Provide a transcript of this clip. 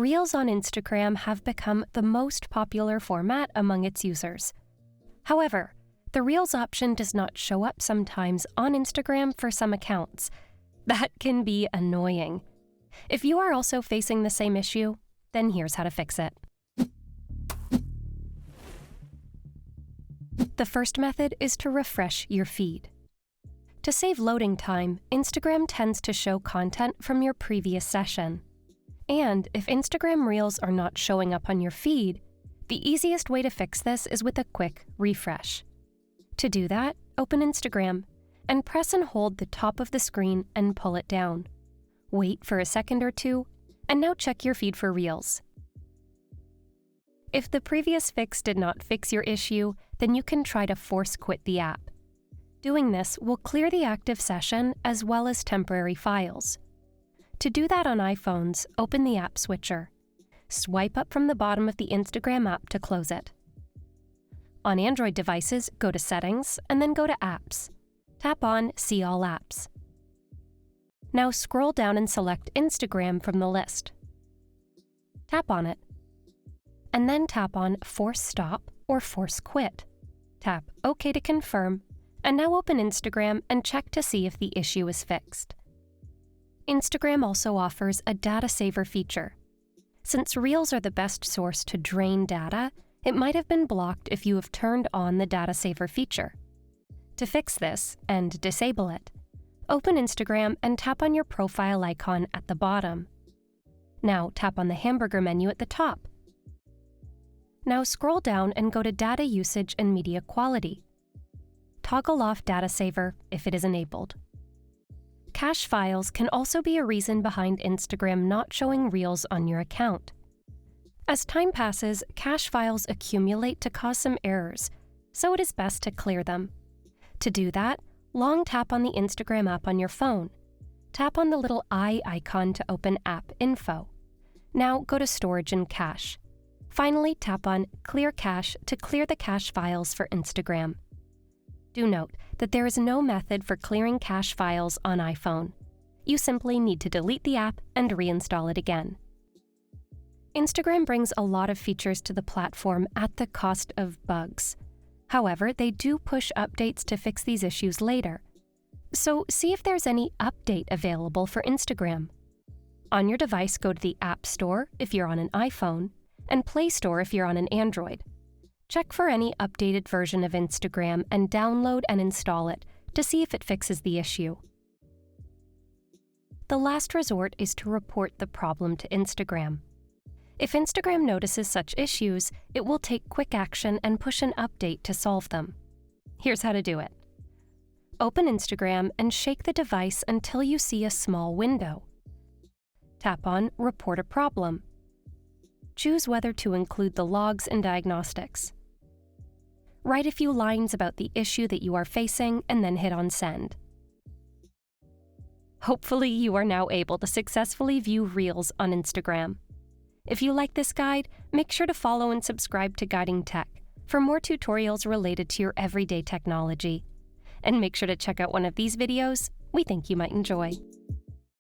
Reels on Instagram have become the most popular format among its users. However, the Reels option does not show up sometimes on Instagram for some accounts. That can be annoying. If you are also facing the same issue, then here's how to fix it. The first method is to refresh your feed. To save loading time, Instagram tends to show content from your previous session. And if Instagram Reels are not showing up on your feed, the easiest way to fix this is with a quick refresh. To do that, open Instagram and press and hold the top of the screen and pull it down. Wait for a second or two, and now check your feed for Reels. If the previous fix did not fix your issue, then you can try to force quit the app. Doing this will clear the active session as well as temporary files. To do that on iPhones, open the app switcher. Swipe up from the bottom of the Instagram app to close it. On Android devices, go to Settings and then go to Apps. Tap on See All Apps. Now scroll down and select Instagram from the list. Tap on it. And then tap on Force Stop or Force Quit. Tap OK to confirm, and now open Instagram and check to see if the issue is fixed. Instagram also offers a data saver feature. Since Reels are the best source to drain data, it might have been blocked if you have turned on the data saver feature. To fix this and disable it, open Instagram and tap on your profile icon at the bottom. Now tap on the hamburger menu at the top. Now scroll down and go to Data Usage and Media Quality. Toggle off Data Saver if it is enabled. Cach Files can also be a reason behind Instagram not showing Reels on your account. As time passes, Cach Files accumulate to cause some errors, so it is best to clear them. To do that, long tap on the Instagram app on your phone. Tap on the little eye icon to open App Info. Now go to Storage and Cache. Finally, tap on Clear Cache to clear the Cach Files for Instagram. Do note that there is no method for clearing Cach Files on iPhone. You simply need to delete the app and reinstall it again. Instagram brings a lot of features to the platform at the cost of bugs. However, they do push updates to fix these issues later. So see if there's any update available for Instagram. On your device, go to the App Store if you're on an iPhone, and Play Store if you're on an Android. Check for any updated version of Instagram and download and install it to see if it fixes the issue. The last resort is to report the problem to Instagram. If Instagram notices such issues, it will take quick action and push an update to solve them. Here's how to do it. Open Instagram and shake the device until you see a small window. Tap on Report a Problem. Choose whether to include the logs and diagnostics. Write a few lines about the issue that you are facing and then hit on Send. Hopefully, you are now able to successfully view Reels on Instagram. If you like this guide, make sure to follow and subscribe to Guiding Tech for more tutorials related to your everyday technology. And make sure to check out one of these videos we think you might enjoy.